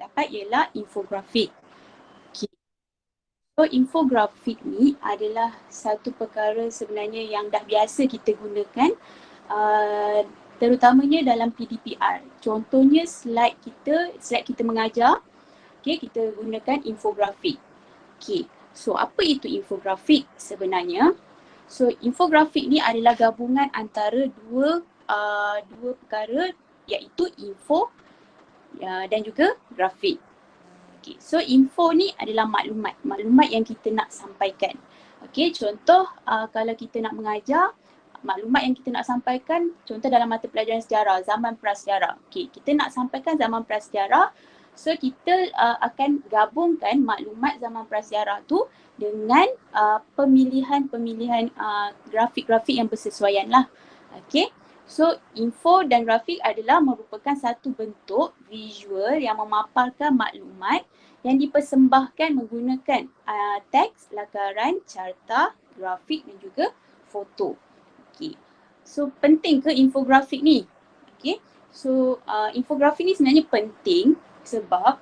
dapat ialah infografik. Okay. So infografik ni adalah satu perkara sebenarnya yang dah biasa kita gunakan, terutamanya dalam PDPR. Contohnya slide kita mengajar, okay, kita gunakan infografik. Okay. So apa itu infografik sebenarnya? So infografik ni adalah gabungan antara dua perkara, iaitu info dan juga grafik. Okay. So info ni adalah maklumat yang kita nak sampaikan. Okay, contoh kalau kita nak mengajar, maklumat yang kita nak sampaikan, contoh dalam mata pelajaran sejarah, zaman prasejarah. Okay, kita nak sampaikan zaman prasejarah, so kita akan gabungkan maklumat zaman prasejarah tu dengan pemilihan grafik-grafik yang bersesuaian lah. Okay. So info dan grafik adalah merupakan satu bentuk visual yang memaparkan maklumat yang dipersembahkan menggunakan teks, lakaran, carta, grafik dan juga foto. Okay. So penting ke infografik ni? Okay. So infografik ni sebenarnya penting sebab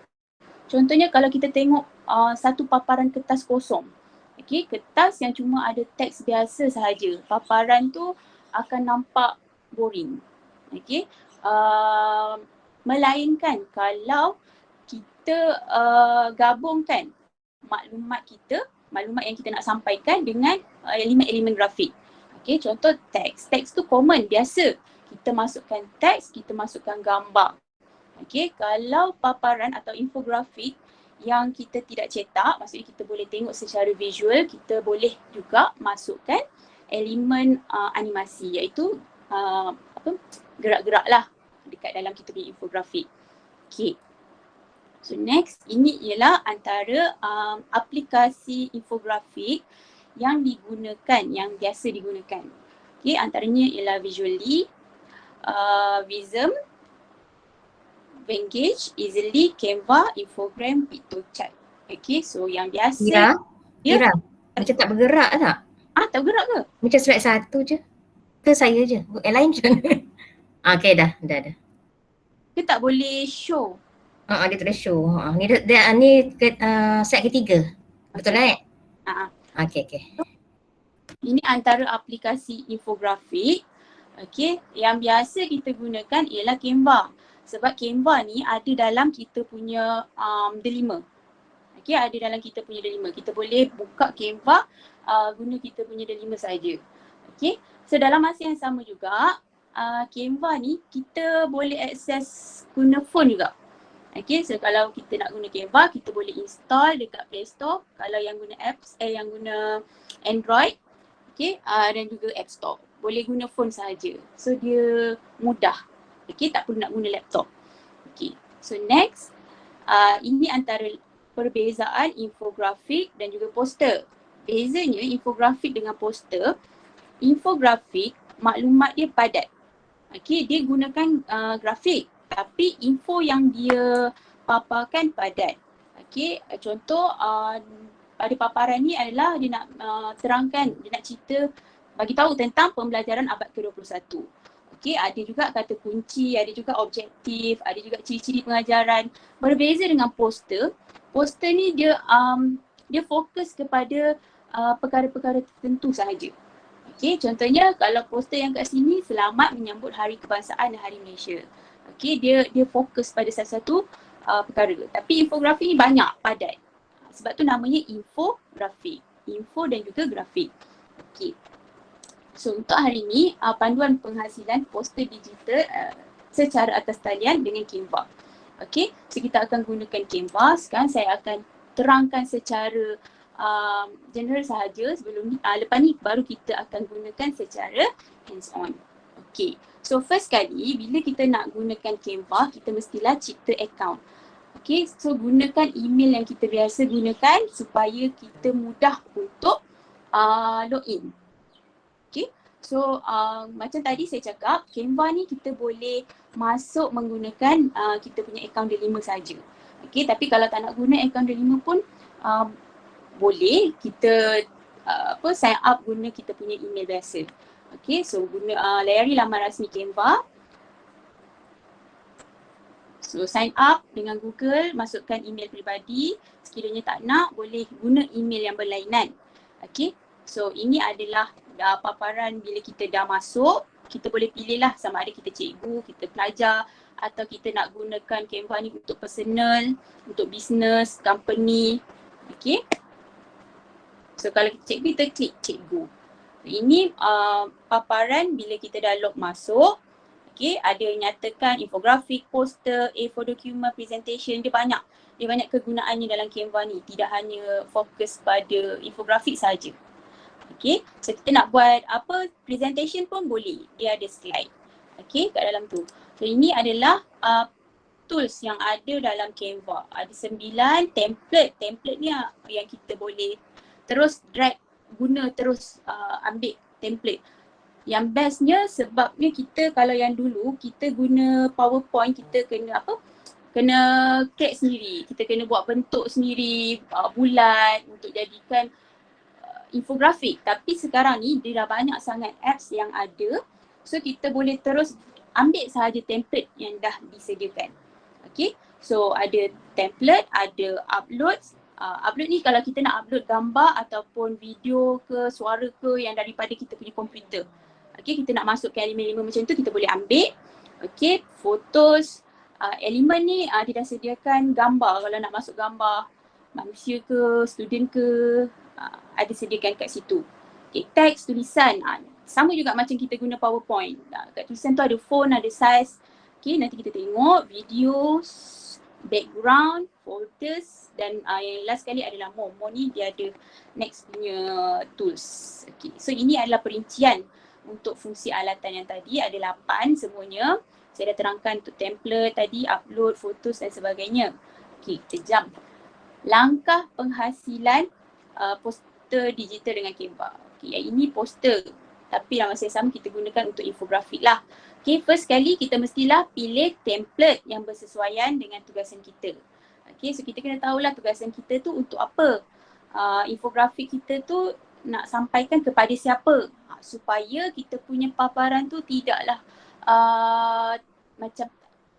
contohnya kalau kita tengok satu paparan kertas kosong. Okay, kertas yang cuma ada teks biasa sahaja, paparan tu akan nampak boring. Okay. Melainkan kalau kita gabungkan maklumat yang kita nak sampaikan dengan elemen-elemen grafik. Okay, contoh teks. Teks tu common, biasa. Kita masukkan teks, kita masukkan gambar. Okay, kalau paparan atau infografik yang kita tidak cetak, maksudnya kita boleh tengok secara visual, kita boleh juga masukkan elemen animasi, iaitu gerak-gerak lah dekat dalam kita punya infografik. Okay. So next, ini ialah antara aplikasi infografik yang digunakan, yang biasa digunakan. Okay, antaranya ialah Visually, Vism, Venngage, Easily, Canva, Infogram, Pictochart. Okay, so yang biasa. Ira, macam tak bergerak tak? Tak bergerak ke? Macam slide satu je. Ke saya je? Yang lain je. Okay, dah. Dia tak boleh show. Dia tulis show. Ni slide ketiga. Betul lah Okay. Ini antara aplikasi infografik, okay, yang biasa kita gunakan ialah Canva. Sebab Canva ni ada dalam kita punya delima. Okay, ada dalam kita punya delima. Kita boleh buka Canva guna kita punya delima saja. Okay, so dalam masa yang sama juga, Canva ni kita boleh akses guna phone juga. Okay, so kalau kita nak guna Canva, kita boleh install dekat Play Store. Kalau yang guna yang guna Android, okay, dan juga App Store. Boleh guna phone sahaja. So dia mudah. Okay, tak perlu nak guna laptop. Okay, so next, ini antara perbezaan infografik dan juga poster. Bezanya infografik dengan poster, infografik maklumat dia padat. Okay, dia gunakan grafik, tapi info yang dia paparkan padat. Okay, contoh pada paparan ni adalah dia nak terangkan, dia nak cerita, bagi tahu tentang pembelajaran abad ke-21. Okay, ada juga kata kunci, ada juga objektif, ada juga ciri-ciri pengajaran. Berbeza dengan poster, poster ni dia fokus kepada perkara-perkara tertentu sahaja. Okay, contohnya kalau poster yang kat sini, selamat menyambut Hari Kebangsaan dan Hari Malaysia. Okay, dia fokus pada satu-satu perkara. Tapi infografik ni banyak, padat. Sebab tu namanya infografik. Info dan juga grafik. Okay. So untuk hari ni, panduan penghasilan poster digital secara atas talian dengan Canva. Okay, so kita akan gunakan Canva. Sekarang saya akan terangkan secara general sahaja sebelum ni. Lepas ni baru kita akan gunakan secara hands on. Okay, so first kali bila kita nak gunakan Canva, kita mestilah cipta account. Okay, so gunakan email yang kita biasa gunakan supaya kita mudah untuk login. Okay, so macam tadi saya cakap, Canva ni kita boleh masuk menggunakan kita punya account delima saja. Okay, tapi kalau tak nak guna account delima pun boleh kita sign up guna kita punya email biasa. Okay, so layari laman rasmi Canva. So sign up dengan Google, masukkan email peribadi. Sekiranya tak nak, boleh guna email yang berlainan. Okay, so ini adalah paparan bila kita dah masuk. Kita boleh pilih lah sama ada kita cikgu, kita pelajar atau kita nak gunakan Canva ni untuk personal, untuk business, company. Okay, so kalau kita cikgu, kita klik cikgu. Ini paparan bila kita dah log masuk. Okay, ada yang nyatakan infografik, poster, A4 document, presentation, dia banyak kegunaannya dalam Canva ni. Tidak hanya fokus pada infografik saja. Okay, so kita nak buat apa, presentation pun boleh. Dia ada slide. Okay, kat dalam tu. So ini adalah tools yang ada dalam Canva. Ada 9 template. Template ni yang kita boleh terus drag, guna terus ambil template. Yang bestnya sebabnya kita kalau yang dulu kita guna PowerPoint, kita kena apa? Kena create sendiri. Kita kena buat bentuk sendiri, bulat untuk jadikan infografik. Tapi sekarang ni dia dah banyak sangat apps yang ada. So kita boleh terus ambil sahaja template yang dah disediakan. Okay, so ada template, ada upload. Upload ni kalau kita nak upload gambar ataupun video ke, suara ke yang daripada kita punya komputer. Okay, kita nak masukkan elemen-elemen macam tu, kita boleh ambil. Okay, photos, elemen ni dia dah sediakan gambar. Kalau nak masuk gambar manusia ke, student ke, ada sediakan kat situ. Okay, teks, tulisan, sama juga macam kita guna PowerPoint. Kat tulisan tu ada font, ada size. Okay, nanti kita tengok videos, background, folders dan yang last sekali adalah more. More ni dia ada next punya tools. Okay, so ini adalah perincian untuk fungsi alatan yang tadi, ada 8 semuanya. Saya dah terangkan untuk template tadi, upload, fotos dan sebagainya. Okay, kita jump. Langkah penghasilan poster digital dengan Canva. Okay, yang ini poster. Tapi dalam masa yang sama kita gunakan untuk infografik lah. Okay, first kali kita mestilah pilih template yang bersesuaian dengan tugasan kita. Okay, so kita kena tahulah tugasan kita tu untuk apa. Infografik kita tu nak sampaikan kepada siapa. Supaya kita punya paparan tu tidaklah macam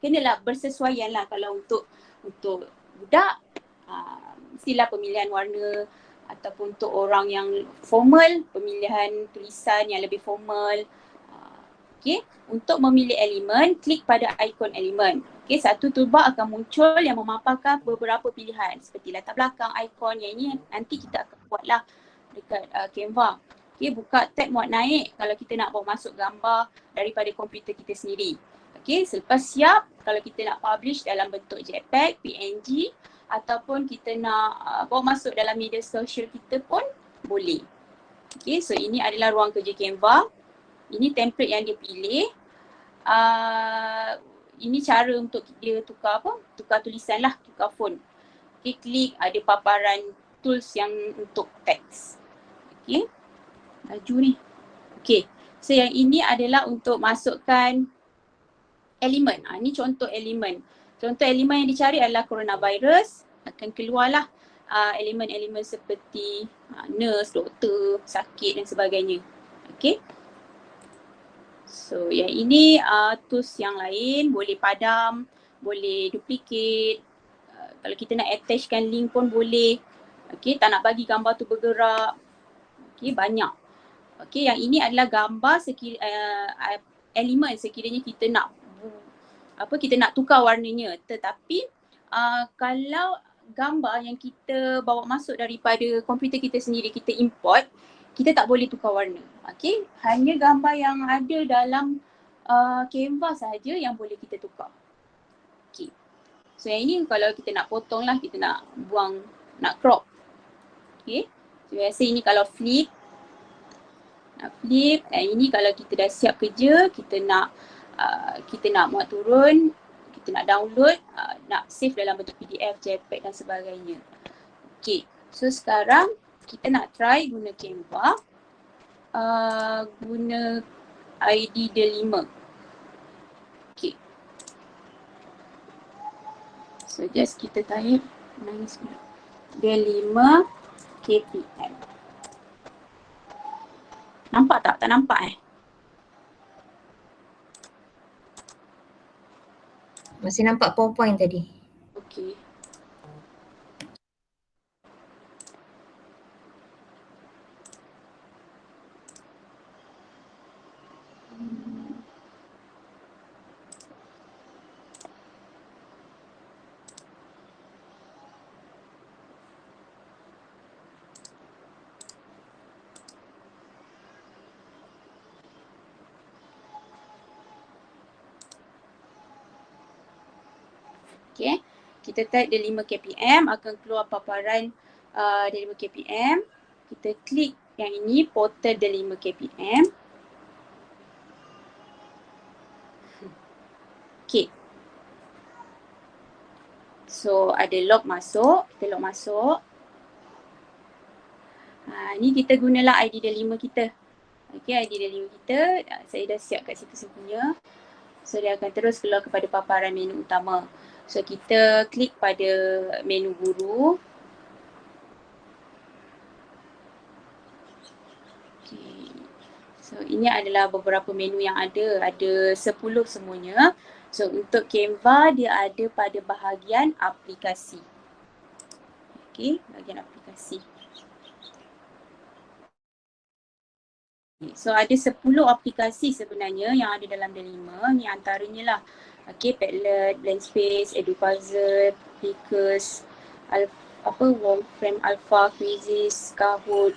kenalah bersesuaian lah. Kalau untuk budak mestilah pemilihan warna, ataupun untuk orang yang formal pemilihan tulisan yang lebih formal. Okay, untuk memilih elemen, klik pada ikon elemen. Okay, satu toolbar akan muncul yang memaparkan beberapa pilihan seperti latar belakang, ikon. Yang ini nanti kita akan buatlah dekat Canva. Okay, buka tab muat naik kalau kita nak bawa masuk gambar daripada komputer kita sendiri. Okay, selepas siap, kalau kita nak publish dalam bentuk JPEG, PNG ataupun kita nak bawa masuk dalam media sosial kita pun boleh. Okay, so ini adalah ruang kerja Canva. Ini template yang dia pilih. Ini cara untuk dia tukar apa? Tukar tulisan lah, tukar font. Okay, klik ada paparan tools yang untuk teks. Okay, laju ni. Okay, so yang ini adalah untuk masukkan elemen. Ini contoh elemen. Contoh elemen yang dicari adalah coronavirus. Akan keluarlah elemen-elemen seperti nurse, doktor, sakit dan sebagainya. Okay. So yang ini tools yang lain, boleh padam, boleh duplicate. Kalau kita nak attachkan link pun boleh. Okay, tak nak bagi gambar tu bergerak. Okay, banyak. Okay, yang ini adalah gambar elemen sekiranya kita nak kita nak tukar warnanya. Tetapi kalau gambar yang kita bawa masuk daripada komputer kita sendiri, kita import, kita tak boleh tukar warna. Okay, hanya gambar yang ada dalam Canva sahaja yang boleh kita tukar. Okay, so yang ini kalau kita nak potong lah, kita nak buang, nak crop. Okay, so biasa ini kalau flip, ini kalau kita dah siap kerja, kita nak muat turun, kita nak download, nak save dalam bentuk PDF, JPEG dan sebagainya. Okay, so sekarang kita nak try guna Canva, guna ID Delima. Okay, so just kita type Delima KPM. Nampak tak? Tak nampak Masih nampak PowerPoint tadi. Okey. Okay, kita type dia 5 kpm, akan keluar paparan dia 5 kpm. Kita klik yang ini, portal dia 5 kpm. Okay. So ada log masuk, kita log masuk. Ni kita gunalah ID dia 5 kita. Okay, ID dia 5 kita, saya dah siap kat situ semuanya. So dia akan terus keluar kepada paparan menu utama. So kita klik pada menu guru. Okay. So ini adalah beberapa menu yang ada 10 semuanya. So untuk Canva dia ada pada bahagian aplikasi. Okay, bahagian aplikasi. So ada 10 aplikasi sebenarnya yang ada dalam D5. Ni antaranya lah. Okay, Padlet, Blankspace, Edupuzzle, Plickers, Wolfram Alpha, Quizzes, Kahoot,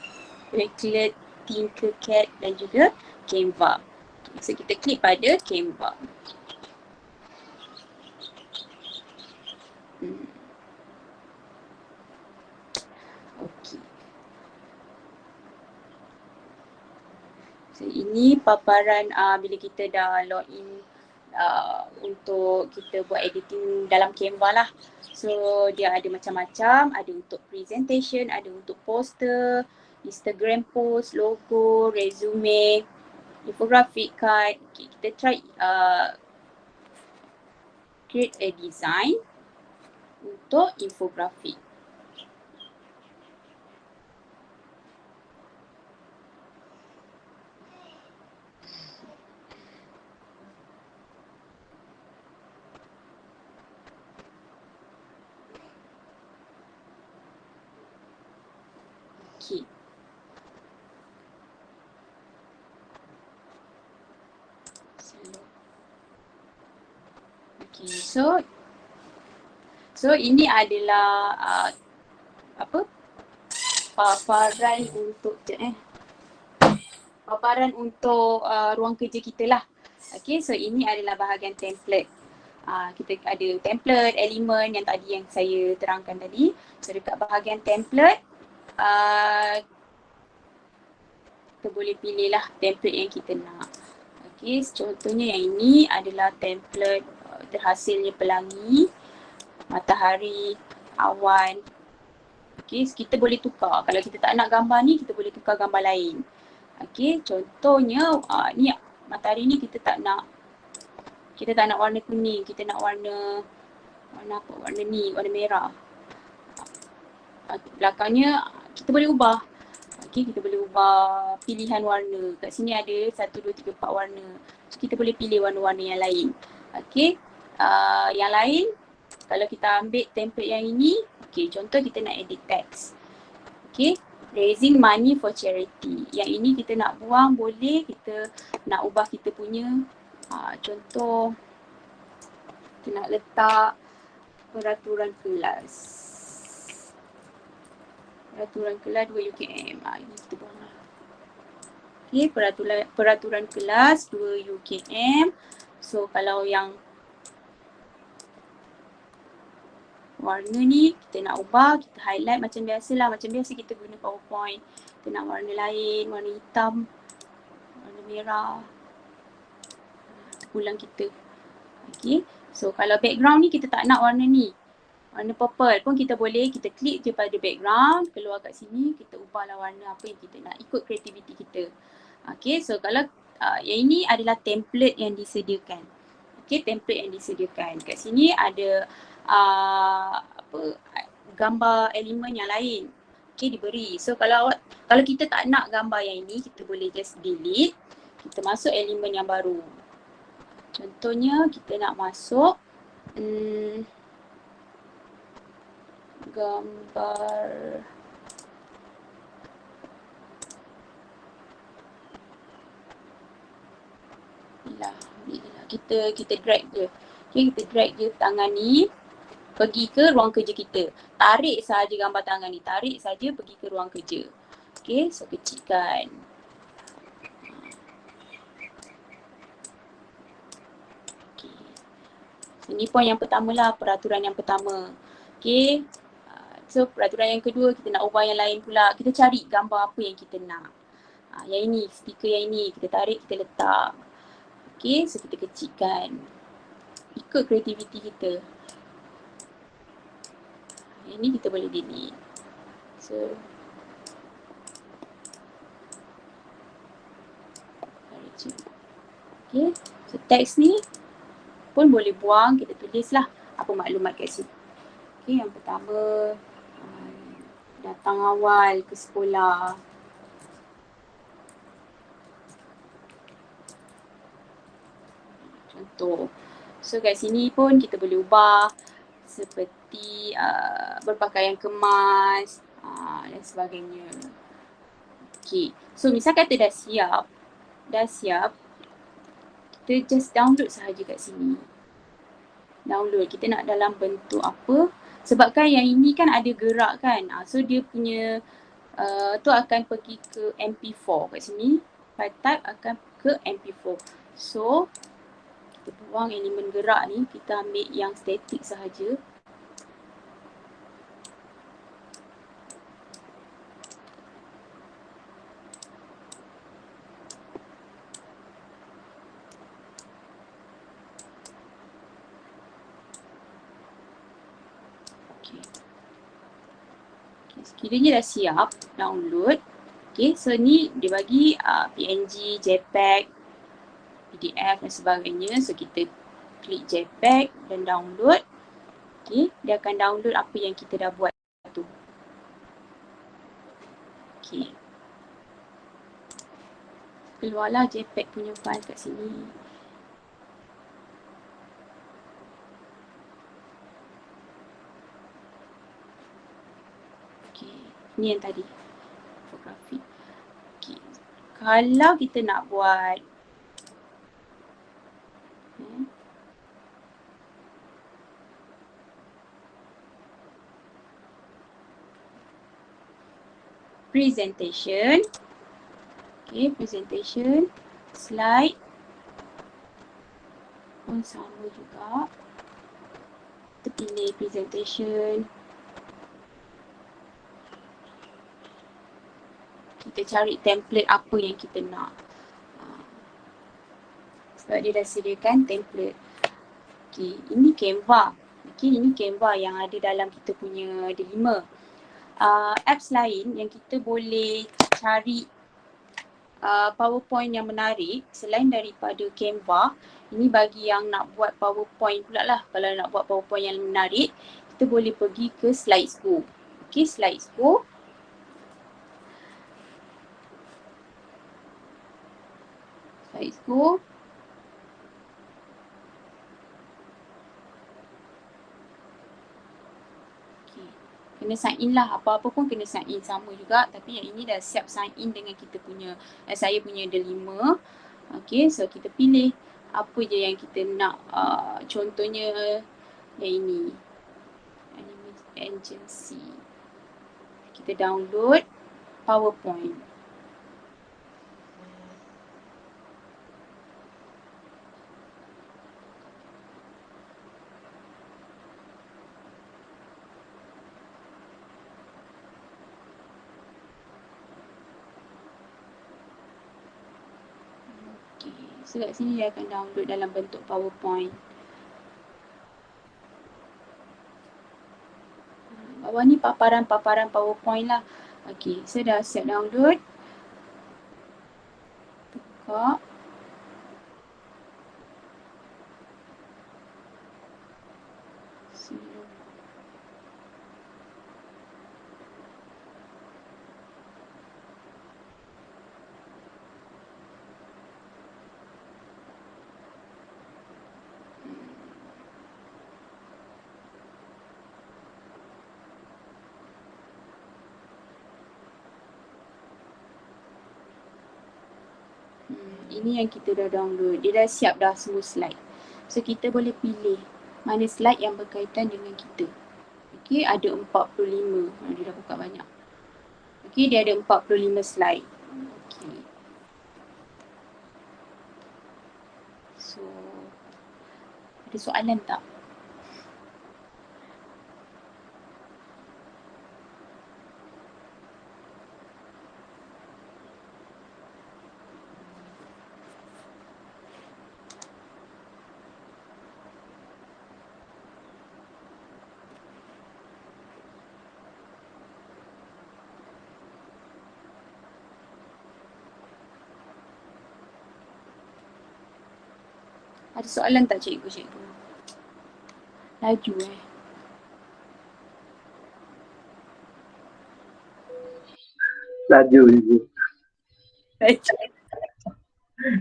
Quizlet, Tinkercad dan juga Canva. So kita klik pada Canva. Okay. So ini paparan bila kita dah login untuk kita buat editing dalam Canva lah. So dia ada macam-macam, ada untuk presentation, ada untuk poster, Instagram post, logo, resume, infographic card. Okay, kita try create a design untuk infographic. Okay. Okay, so ini adalah paparan untuk ruang kerja kita lah. Okay, so ini adalah bahagian template. Kita ada template, elemen yang tadi yang saya terangkan tadi. So dekat bahagian template, kita boleh pilih lah template yang kita nak. Okay, contohnya yang ini adalah template terhasilnya pelangi, matahari, awan. Okay, so kita boleh tukar. Kalau kita tak nak gambar ni, kita boleh tukar gambar lain. Okay, contohnya ni matahari ni kita tak nak warna kuning, kita nak warna merah. Belakangnya kita boleh ubah. Okay, kita boleh ubah pilihan warna. Kat sini ada 1, 2, 3, 4 warna. So kita boleh pilih warna-warna yang lain. Okay, yang lain kalau kita ambil template yang ini, okay, contoh kita nak edit text. Okay, raising money for charity. Yang ini kita nak buang boleh, kita nak ubah kita punya. Contoh kita nak letak peraturan kelas. Peraturan kelas 2 UKM. Ini kita buang lah. Okay, peraturan kelas 2 UKM. So kalau yang warna ni kita nak ubah, kita highlight macam biasalah. Macam biasa kita guna PowerPoint. Kita nak warna lain, warna hitam, warna merah. Ulang kita. Okay, so kalau background ni kita tak nak warna ni, warna purple pun kita boleh, kita klik je pada background, keluar kat sini, kita ubahlah warna apa yang kita nak, ikut kreativiti kita. Okay, so kalau yang ini adalah template yang disediakan. Okay, template yang disediakan. Kat sini ada gambar elemen yang lain. Okay, diberi. So kalau kita tak nak gambar yang ini, kita boleh just delete. Kita masuk elemen yang baru. Contohnya kita nak masuk Gambar kita drag je. Okay, kita drag je tangan ni pergi ke ruang kerja kita. Tarik saja gambar tangan ni, tarik saja pergi ke ruang kerja. Okay, so kecilkan. Okay. So, ni poin yang pertama lah, peraturan yang pertama. Okay, so peraturan yang kedua kita nak ubah yang lain pula. Kita cari gambar apa yang kita nak. Yang ini, stiker yang ini, kita tarik, kita letak. Okay, so kita kecilkan. Ikut kreativiti kita. Yang ni kita boleh delete. So, tarik je. Okay, so teks ni pun boleh buang, kita tulislah apa maklumat kat situ. Okay, yang pertama, datang awal ke sekolah. Contoh. So kat sini pun kita boleh ubah seperti berpakaian kemas dan sebagainya. Okay, so misal kata dah siap, kita just download sahaja kat sini. Download, kita nak dalam bentuk apa. Sebabkan yang ini kan ada gerak kan. So dia punya tu akan pergi ke MP4 kat sini. File type akan ke MP4. So kita buang elemen gerak ni, kita ambil yang static sahaja. Sekiranya dah siap download, okay, so ni dia bagi PNG, JPEG, PDF dan sebagainya. So kita klik JPEG dan download. Okay, dia akan download apa yang kita dah buat tu. Okay, keluarlah JPEG punya file kat sini. Okay, ni yang tadi infografik. Okay, kalau kita nak buat presentation, okay, presentation, slide pun sama juga. Kita pilih presentation. Kita cari template apa yang kita nak. Sebab dia dah sediakan template. Okay, ini Canva. Okay, ini Canva yang ada dalam kita punya D5. Apps lain yang kita boleh cari PowerPoint yang menarik selain daripada Canva, ini bagi yang nak buat PowerPoint pula lah. Kalau nak buat PowerPoint yang menarik, kita boleh pergi ke Slidesgo. Okay, Slidesgo. Slidesgo. Okay, kena sign in lah. Apa-apa pun kena sign in sama juga. Tapi yang ini dah siap sign in dengan kita punya, saya punya D5. Okay, so kita pilih apa je yang kita nak. Contohnya yang ini. Agency. Kita download PowerPoint. Okay, so kat sini dia akan download dalam bentuk PowerPoint. Bawah ni paparan-paparan PowerPoint lah. Okay, so dah siap download. Buka. Ini yang kita dah download. Dia dah siap dah semua slide. So kita boleh pilih mana slide yang berkaitan dengan kita. Okey, ada 45. Dia dah buka banyak. Okey, dia ada 45 slide. Okey. So, ada soalan tak? Ada soalan tak cikgu? Laju Laju je. Laju.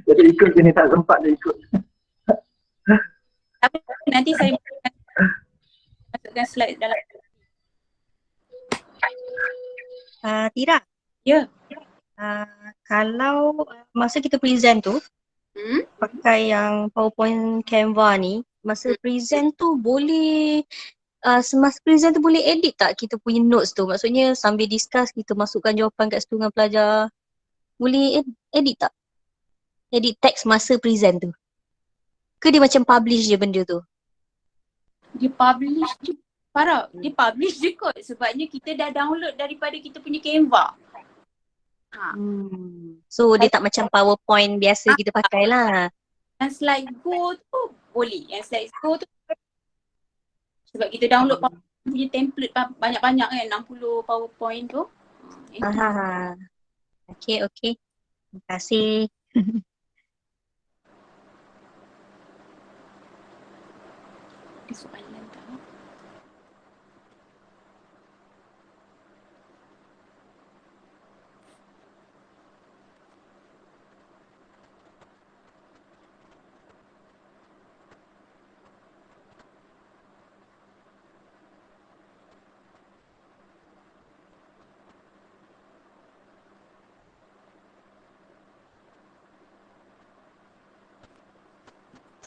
Jadi ikut je ni, tak sempat dia ikut. Tapi nanti saya masukkan slide dalam. Tira. Ya. Kalau masa kita present tu, pakai yang PowerPoint Canva ni, masa present tu boleh semasa present tu boleh edit tak kita punya notes tu? Maksudnya sambil discuss kita masukkan jawapan kat situ dengan pelajar. Boleh edit tak? Edit teks masa present tu? Ke dia macam publish je benda tu? Dia publish je. Farah, dia publish je kot. Sebabnya kita dah download daripada kita punya Canva. So dia tak macam PowerPoint biasa kita pakai lah. Yang slide go tu boleh. Yang slide go tu sebab kita download punya template banyak-banyak kan, 60 PowerPoint tu. Okay. Terima kasih. Ada soalan tak?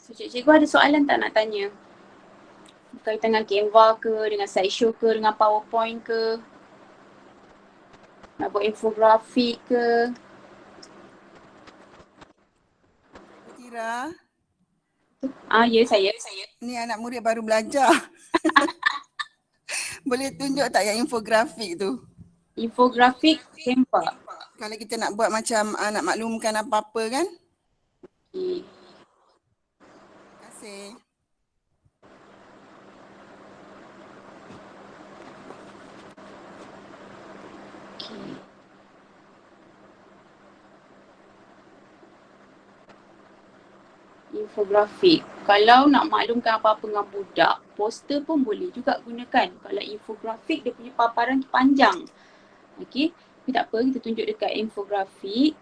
So cikgu ada soalan tak nak tanya? Berkaitan dengan Canva ke, dengan slideshow ke, dengan PowerPoint ke? Nak buat infografik ke? Tira, Ya saya. ni anak murid baru belajar. Boleh tunjuk tak yang infografik tu? Infografik Canva. Kalau kita nak buat macam nak maklumkan apa-apa kan? Okay. Terima kasih. Okay. Infografik. Kalau nak maklumkan apa-apa dengan budak, poster pun boleh juga gunakan. Kalau infografik dia punya paparan panjang. Okey. Tapi tak apa, kita tunjuk dekat infografik.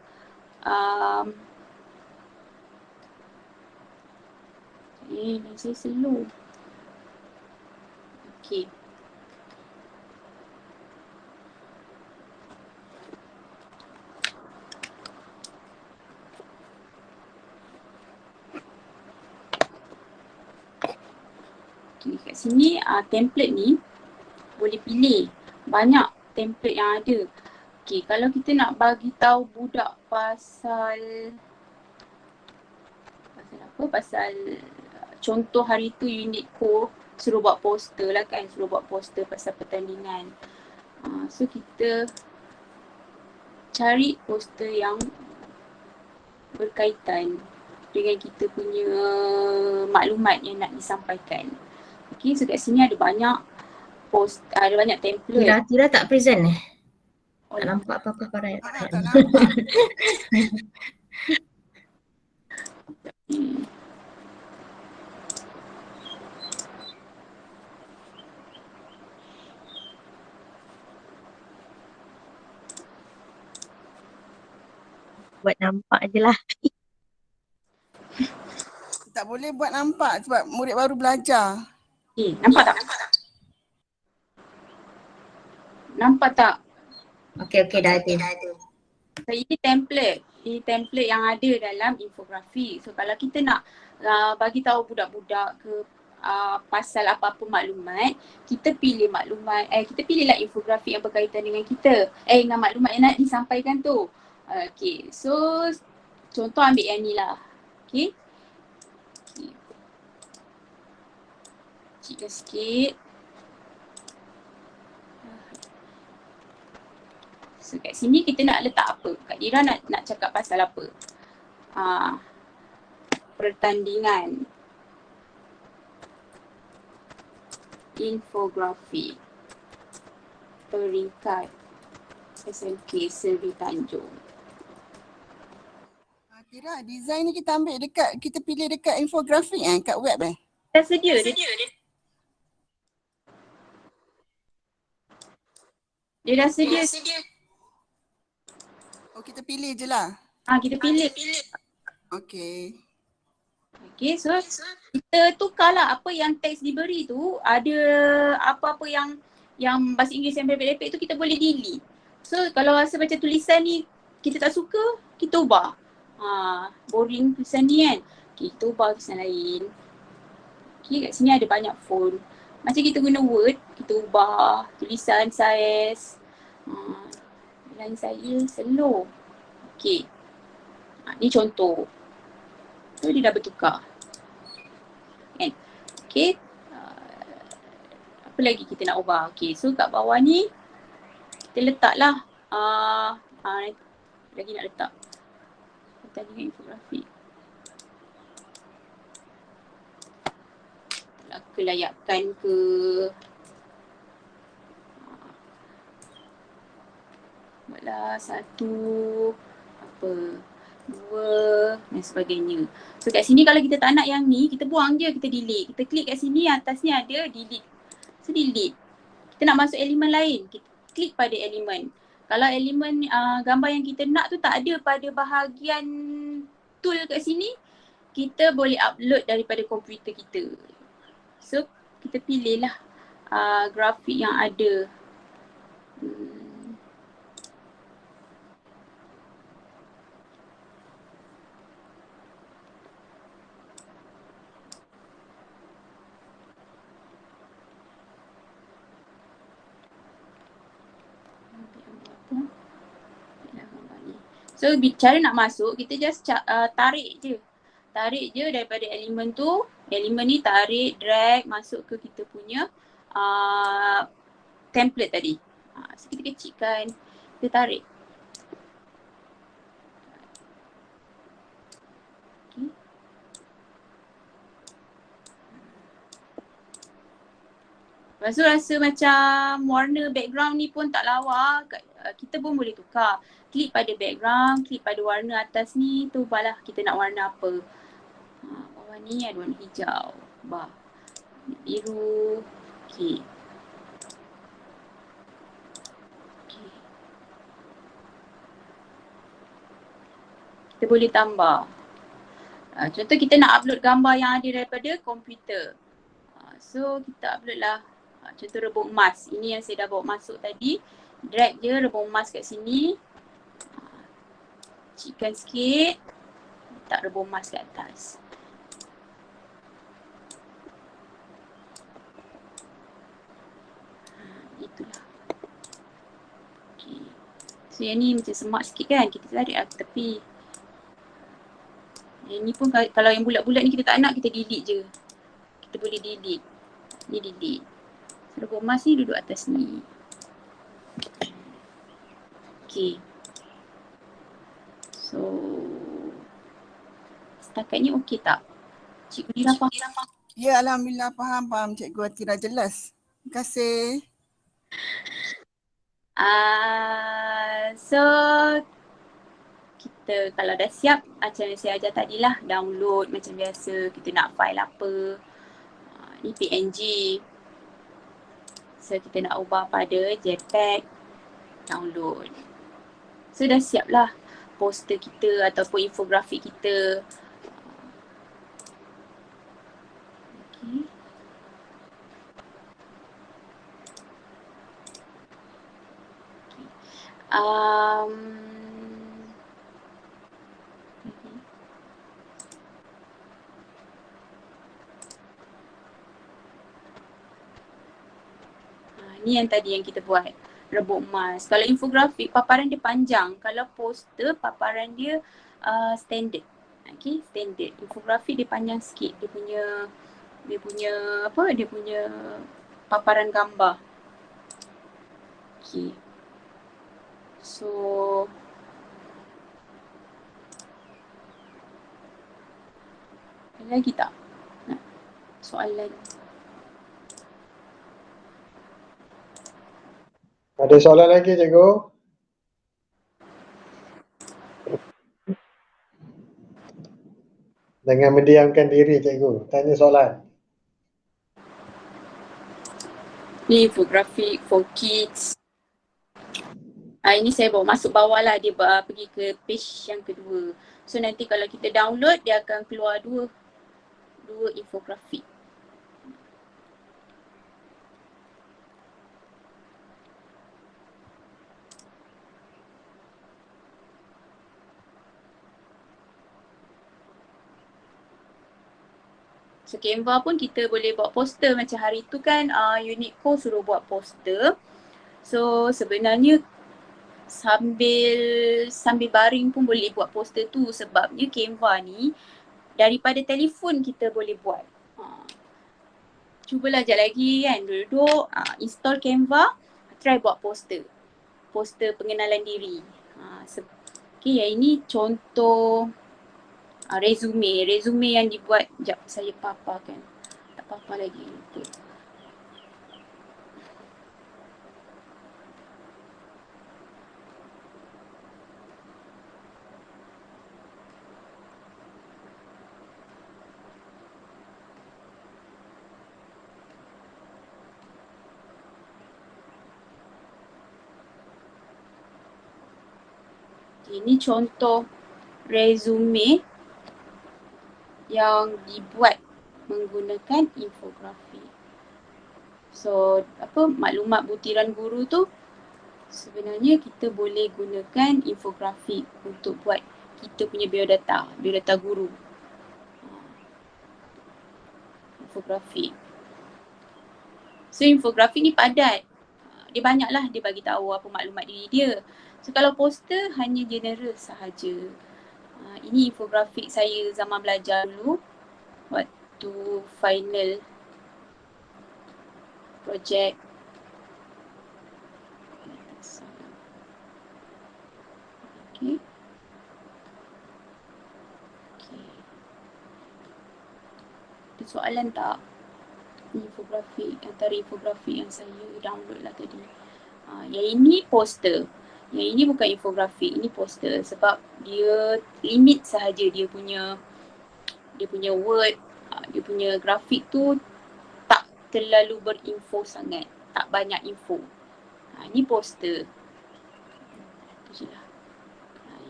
Saya slow. Okey. Okay, kat sini template ni boleh pilih banyak template yang ada. Okay, kalau kita nak bagi tahu budak pasal apa? Pasal contoh hari tu unit core, suruh buat poster lah kan, suruh buat poster pasal pertandingan. So kita cari poster yang berkaitan dengan kita punya maklumat yang nak disampaikan. Okay, so kat sini ada banyak ada banyak template. Tira tak present Oh, tak nampak apa-apa Farah. Tak nampak. Buat nampak je lah. Tak boleh buat nampak sebab murid baru belajar. Nampak tak? Nampak tak? Okey, dah ada. So, ini template seperti template yang ada dalam infografik. So kalau kita nak bagi tahu budak-budak ke pasal apa-apa maklumat, kita pilih kita pilihlah infografik yang berkaitan dengan kita. Dengan maklumat yang nak disampaikan tu. Okay, so contoh ambil yang ni lah. Okay. Kecilkan sikit. So kat sini kita nak letak apa? Kak Dira nak cakap pasal apa? Pertandingan infografik peringkat SMK Seri Tanjung. Kira design ni kita ambil kita pilih dekat infografik kat web Dah sedia dia. Dia dah sedia. Oh, kita pilih je lah. Kita pilih. Okay. Okay, so kita tukarlah apa yang teks diberi tu, ada apa-apa yang bahasa Inggeris yang lepek-lepek tu kita boleh delete. So kalau rasa macam tulisan ni kita tak suka, kita ubah. Boring tulisan ni kan. Okay, kita ubah tulisan lain. Okay, kat sini ada banyak font. Macam kita guna Word, kita ubah tulisan saiz. Line saya slow. Okay. Ni contoh. So dia dah bertukar. Kan? Okay. Apa lagi kita nak ubah? Okay. So kat bawah ni kita letaklah lagi nak letak pertandingan infografik. Kelayakan ke buatlah 1 apa 2 dan sebagainya. So kat sini kalau kita tak nak yang ni, kita buang je, kita delete. Kita klik kat sini, atas ni ada delete. So delete. Kita nak masuk elemen lain, kita klik pada elemen. Kalau elemen gambar yang kita nak tu tak ada pada bahagian tool kat sini, kita boleh upload daripada komputer kita. So kita pilihlah grafik yang ada. So cara nak masuk, kita just tarik je. Tarik je daripada elemen tu. Elemen ni tarik, drag, masuk ke kita punya template tadi. So kita kecilkan, kita tarik. Okay. Lepas tu rasa macam warna background ni pun tak lawa, kita pun boleh tukar. Klik pada background, klik pada warna atas ni, tu ubahlah kita nak warna apa. Bawah ni ada warna hijau, ubah. Biru, okay. Kita boleh tambah. Contoh kita nak upload gambar yang ada daripada komputer. So kita upload lah. Contoh rebung emas. Ini yang saya dah bawa masuk tadi. Drag je rebung emas kat sini. Kecilkan sikit. Letak rebung emas kat atas. Itulah. Okay. So yang ni macam semak sikit kan. Kita tarik lah ke tepi. Yang ni pun kalau yang bulat-bulat ni kita tak nak, kita delete je. Kita boleh delete. Ni delete. So rebung emas ni duduk atas ni. Okay. So setakat ni okey tak? Cikgu Dira faham? Ya, Alhamdulillah faham Cikgu Atira jelas. Terima kasih. So kita kalau dah siap macam yang saya ajar tadi lah, download macam biasa. Kita nak file apa, ni PNG. So kita nak ubah pada JPEG, download. So dah siap lah poster kita ataupun infografik kita. Okay. Ni yang tadi yang kita buat, rebuk emas. Kalau infografik paparan dia panjang, kalau poster paparan dia standard. Okay, standard. Infografik dia panjang sikit, dia punya apa, dia punya paparan gambar. Okay. So ada lagi tak nak soalan? Ada soalan lagi cikgu? Dengan mendiamkan diri cikgu, tanya soalan. Ni infografik for kids. Ini saya bawa masuk bawah lah, dia pergi ke page yang kedua. So nanti kalau kita download, dia akan keluar dua infografik. So Canva pun kita boleh buat poster, macam hari tu kan Unico suruh buat poster. So sebenarnya sambil baring pun boleh buat poster tu, sebabnya Canva ni daripada telefon kita boleh buat. Cubalah sekejap lagi kan, duduk install Canva, try buat poster pengenalan diri. Okay, yang ini contoh resume yang dibuat. Sekejap saya paparkan, tak papa lagi. Okay. Ini contoh resume yang dibuat menggunakan infografi. So, maklumat butiran guru tu sebenarnya kita boleh gunakan infografi untuk buat kita punya biodata guru. Infografi. So, infografi ni padat. Dia banyaklah, dia bagi tahu apa maklumat diri dia. So kalau poster hanya general sahaja. Ini infografik saya zaman belajar dulu waktu final projek. Okay. Ada soalan tak? Infografik, antara infografik yang saya download lah tadi. Yang ini poster. Yang ini bukan infografik, ini poster, sebab dia limit sahaja dia punya word, dia punya grafik tu tak terlalu berinfo sangat, tak banyak info. Ini poster. Itu je lah.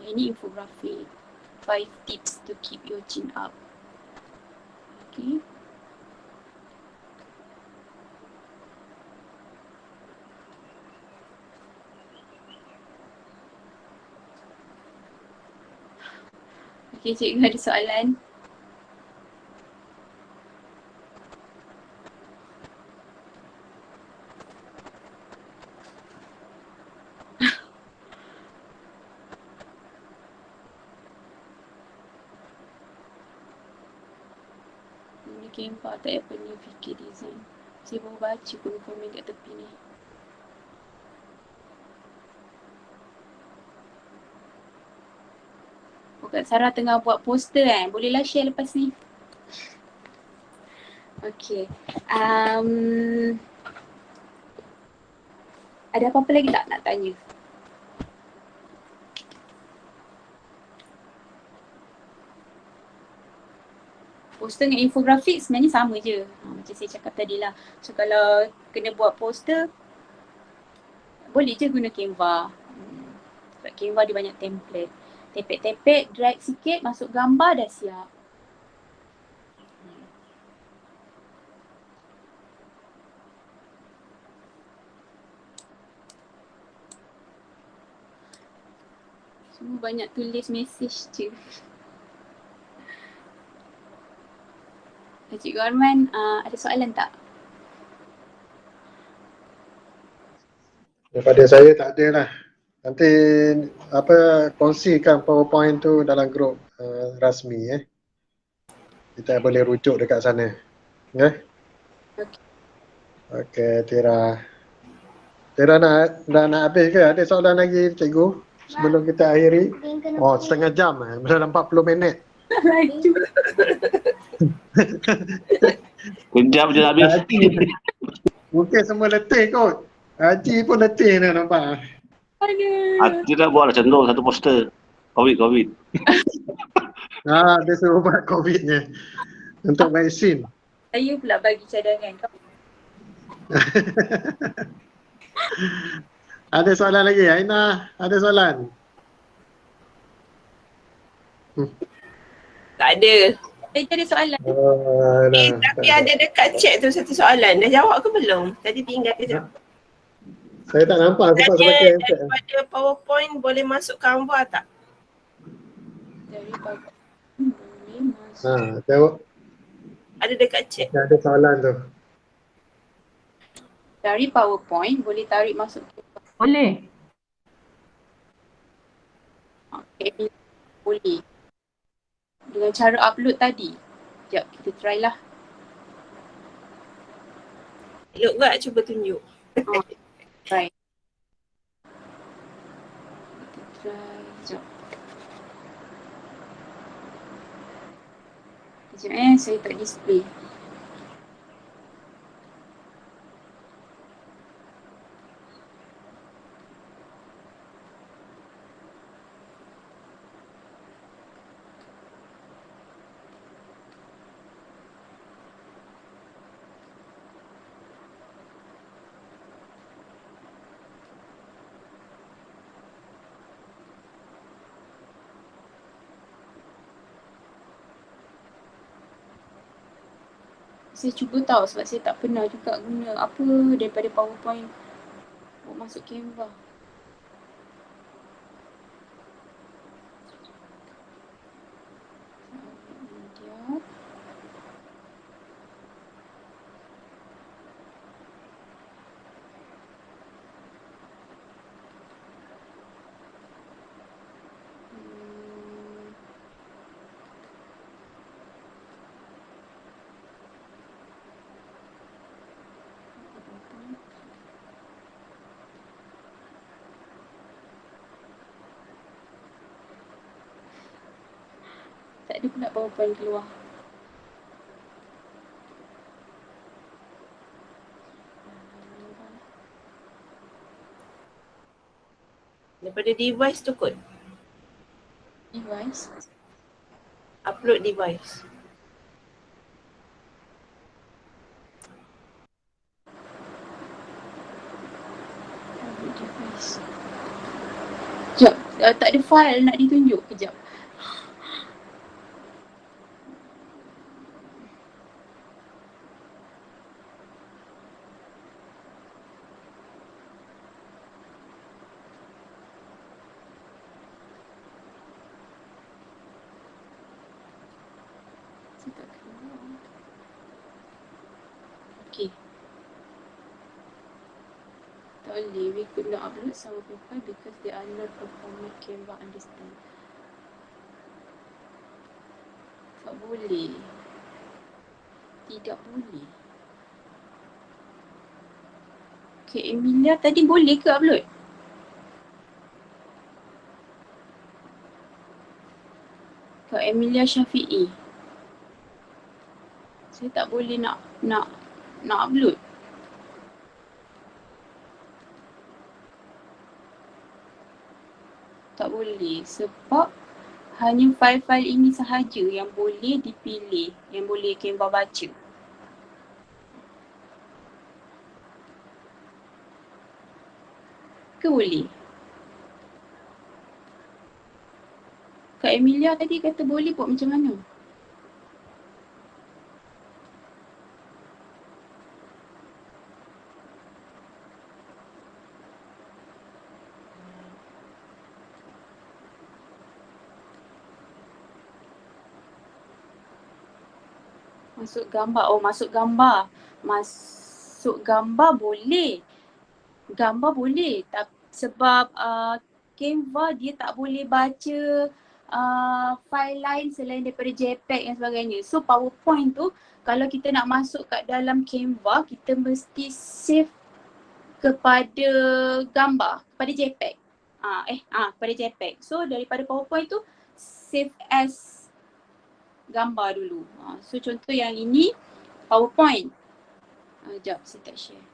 Yang ini infografik. 5 tips to keep your chin up. Okay. Okay, cikgu ada soalan? Ini Canva tak apa ni, fikir design. Saya baru baca komen kat tepi ni. Kak Sarah tengah buat poster kan? Bolehlah share lepas ni. Okay. Ada apa-apa lagi tak nak tanya? Poster dengan infografik sebenarnya sama je. Macam saya cakap tadi lah. So kalau kena buat poster, boleh je guna Canva. Sebab Canva dia banyak template. Tepek-tepek, drag sikit, masuk gambar, dah siap. Semua banyak tulis mesej je. Cikgu Arman, ada soalan tak? Daripada saya tak ada lah. Nanti kongsikan PowerPoint tu dalam grup rasmi Kita boleh rujuk dekat sana. Okey, Tira. Tira nak habis ke? Ada soalan lagi cikgu sebelum kita akhiri? Oh, setengah jam dalam 40 minit. Laju. Kejap je dah habis. Haji. Mungkin semua letih kot. Haji pun letih dah nampak. Hati dah buat macam tu satu poster. COVID. Dia suruh buat COVID ni. Untuk vaksin. Saya pula bagi cadangan. Ada soalan lagi? Aina, ada soalan? Tak ada. Saya ada soalan. Tapi ada dekat chat tu satu soalan. Dah jawab ke belum? Tadi tinggal kejap. Saya tak nampak sebab saya pakai handset. Daripada PowerPoint boleh masuk Canva tak? Dari PowerPoint boleh masuk. Tengok. Ada dekat chat. Ada soalan tu. Dari PowerPoint boleh tarik masuk. Boleh. Okay. Boleh. Dengan cara upload tadi. Sekejap, kita try lah. Elok tak cuba tunjuk? Try. Kita try. Sekejap. Sekejap saya tak display. Saya cuba tahu sebab saya tak pernah juga guna apa daripada PowerPoint buat masuk Canva. Media. Tak ada pula PowerPoint keluar. Daripada device tu kot. Device. Upload device. Sekejap, tak ada file nak ditunjuk. Kejap. Saya tak keluar. Okay. Tak boleh. We could not upload some of your file because they are not performing Canva understand. Tak boleh. Tidak boleh. Okay, Emilia tadi boleh ke upload? Kak Emilia Syafi'i. Saya tak boleh nak upload. Tak boleh sebab hanya file-file ini sahaja yang boleh dipilih, yang boleh Canva baca. Ke boleh? Kak Emilia tadi kata boleh buat macam mana? Masuk gambar. Oh, masuk gambar. Masuk gambar boleh. gambar boleh sebab Canva dia tak boleh baca file lain selain daripada JPEG dan sebagainya. So PowerPoint tu kalau kita nak masuk kat dalam Canva, kita mesti save kepada gambar, kepada JPEG. Kepada JPEG. So daripada PowerPoint tu save as gambar dulu. So contoh yang ini PowerPoint. Sekejap saya tak share.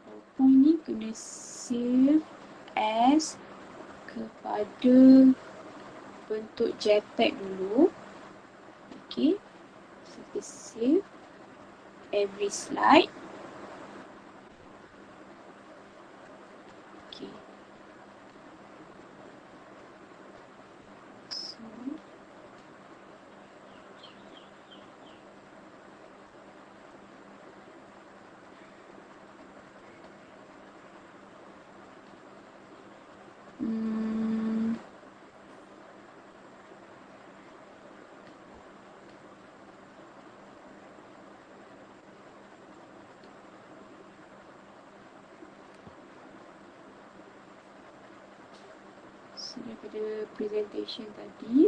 PowerPoint ni kena save as kepada bentuk JPEG dulu. Okay. So kita save every slide. Okay. So daripada presentation tadi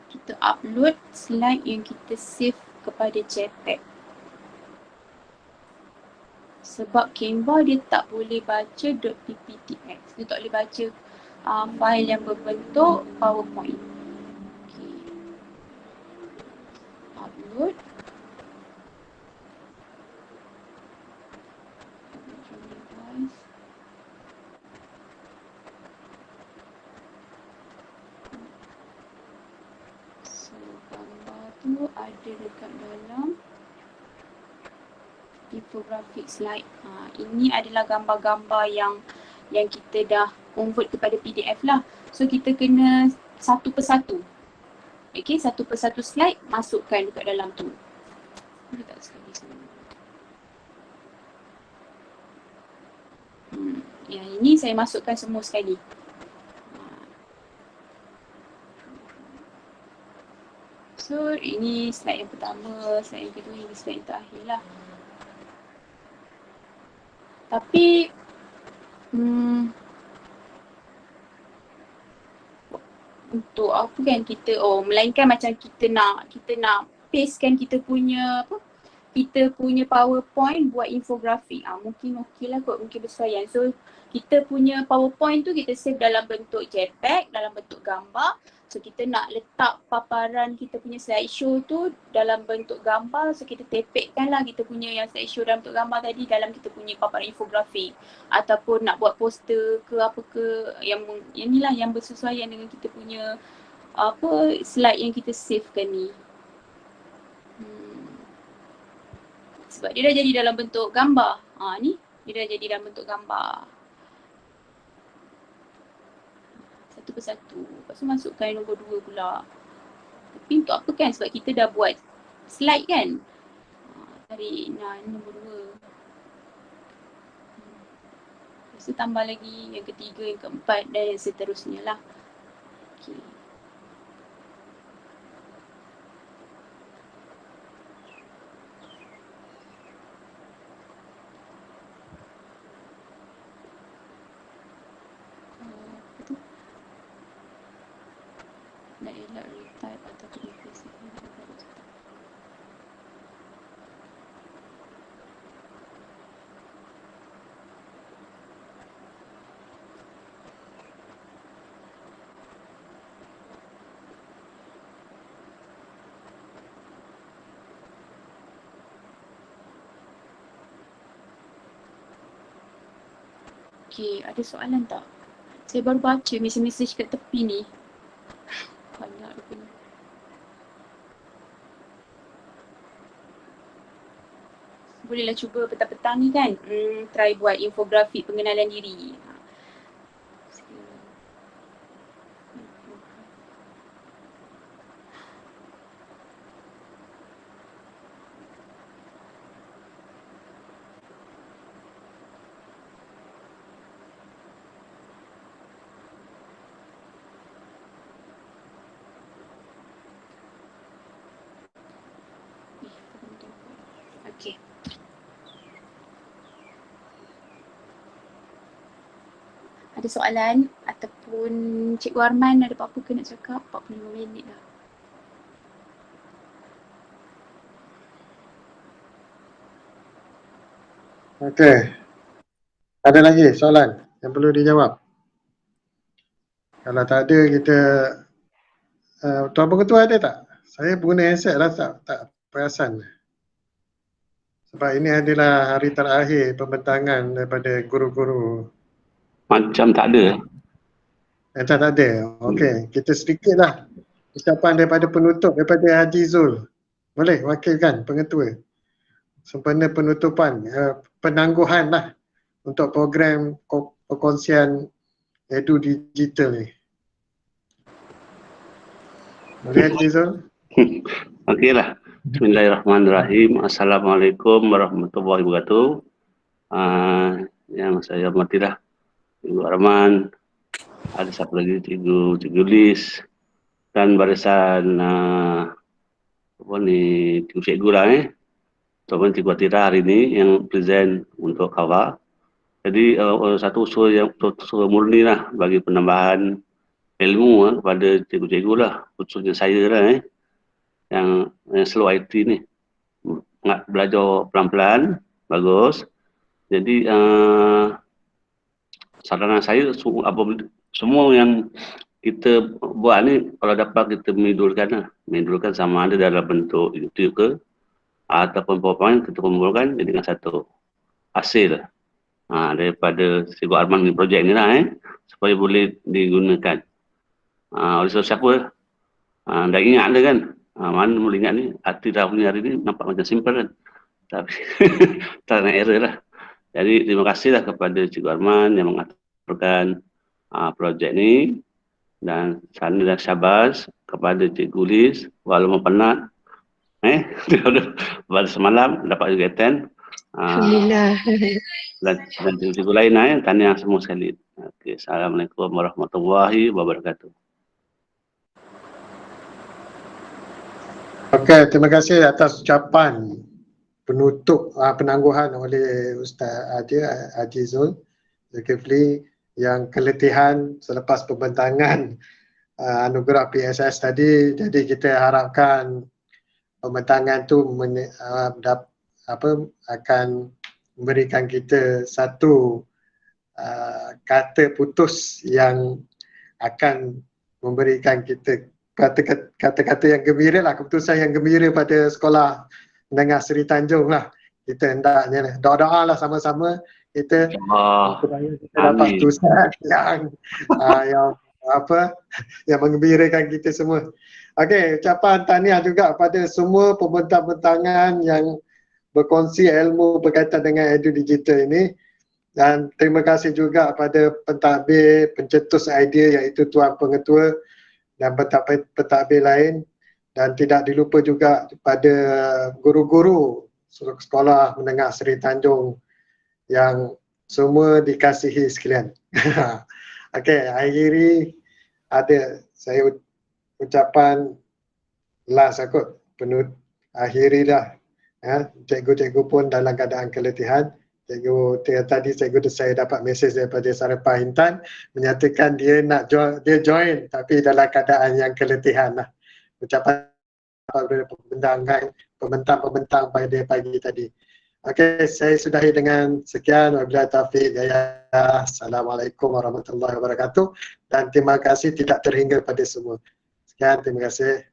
kita upload slide yang kita save kepada JPEG. Sebab Canva dia tak boleh baca .pptx. Dia tak boleh baca file yang berbentuk PowerPoint. Okay. Upload. So gambar tu ada dekat dalam infographic slide. Ini adalah gambar-gambar yang kita dah convert kepada PDF lah. So kita kena satu persatu. Okay, satu persatu slide masukkan dekat dalam tu. Letak sekali sini. Yang ini saya masukkan semua sekali. So ini slide yang pertama, slide yang kedua, ini slide yang terakhir lah. Tapi untuk apa kan kita melainkan macam kita nak pastekan kita punya PowerPoint buat infografik. Mungkin okey lah kot, mungkin bersesuaian. So kita punya PowerPoint tu kita save dalam bentuk JPEG, dalam bentuk gambar. So kita nak letak paparan kita punya slideshow tu dalam bentuk gambar. So kita tepekkan lah kita punya yang slideshow dalam bentuk gambar tadi dalam kita punya paparan infografik. Ataupun nak buat poster ke apa ke yang inilah yang bersesuaian dengan kita punya slide yang kita savekan ni. Sebab dia dah jadi dalam bentuk gambar. Ni dia dah jadi dalam bentuk gambar. Satu persatu. Lepas tu masukkan nombor 2 pula. Tapi untuk apa kan? Sebab kita dah buat slide kan. Tarik nombor 2. Lepas tu tambah lagi yang ketiga, yang keempat dan seterusnya lah. Okay. Nak elak retype atau replace Okay, ada soalan tak? Saya baru baca mesej-mesej kat tepi ni. Banyak rupanya. bolehlah cuba petang-petang ni kan, try buat infografik pengenalan diri. Okey. Ada soalan ataupun Cikgu Arman ada apa-apa ke nak cakap? 45 minit dah. Okey. Ada lagi soalan yang perlu dijawab? Kalau tak ada kita Tuan Pengetua ada tak? Saya guna handset lah, tak perasan. Sebab ini adalah hari terakhir pembentangan daripada guru-guru. Macam tak ada. Macam tak ada? Okey, kita sedikit lah ucapan daripada penutup daripada Haji Zul. Boleh wakilkan Pengetua? Sempena penutupan, penangguhan lah untuk program perkongsian edu digital ni. Boleh Haji Zul? Okeylah. Bismillahirrahmanirrahim. Assalamualaikum warahmatullahi wabarakatuh. Yang saya hormatilah Cikgu Arman, ada siapa lagi, Cikgu Liz, dan barisan cikgu lah Tuan Cikgu Atira hari ini yang present untuk cover. Jadi satu usul murni lah bagi penambahan ilmu kepada cikgu-cikgu lah, khususnya saya lah yang slow IT ni. Belajar pelan-pelan, bagus. Jadi saranan saya semua yang kita buat ni kalau dapat kita mendulkan sama ada dalam bentuk YouTube ke ataupun PowerPoint, kita kumpulkan jadikan satu hasil daripada Cikgu Arman ni projek ni lah supaya boleh digunakan oleh siapa dah ingat dah kan. Mana boleh ingat ni, Atira punya hari ni nampak macam simple kan, tapi tak ada error lah. Jadi terima kasihlah kepada Cikgu Arman yang mengaturkan projek ni, dan sana dan syabas kepada Cikgu Liz walaupun penat pada semalam dapat juga attend. Alhamdulillah. Dan cikgu lain tahniah semua sekali. Okay, Assalamualaikum warahmatullahi wabarakatuh. Okey, terima kasih atas ucapan penutup penangguhan oleh Ustaz Haji Zul Zulkifli yang keletihan selepas pembentangan anugerah PSS tadi. Jadi kita harapkan pembentangan tu akan memberikan kita satu kata putus yang akan memberikan kita kata-kata yang gembira lah, keputusan yang gembira pada sekolah menengah Seri Tanjung lah. Kita hendaknya doa-doa lah sama-sama kita supaya kita dapat keputusan yang menggembirakan kita semua. Okey, ucapan tahniah juga pada semua pembentang-bentangan yang berkongsi ilmu berkaitan dengan edu digital ini, dan terima kasih juga pada pentadbir pencetus idea iaitu Tuan Pengetua dan pentadbir lain, dan tidak dilupa juga pada guru-guru sekolah menengah Seri Tanjung yang semua dikasihi sekalian. Okey, akhiri ada saya ucapan last kot, akhirilah. Cikgu-cikgu pun dalam keadaan keletihan. Tadi saya dapat mesej daripada Saripah Intan menyatakan dia nak join tapi dalam keadaan yang keletihan lah. Ucapan pembentang pada pagi tadi. Okey, saya sudahi dengan sekian. Wabillahi taufiq hidayah. Assalamualaikum warahmatullahi wabarakatuh, dan terima kasih tidak terhingga pada semua. Sekian, terima kasih.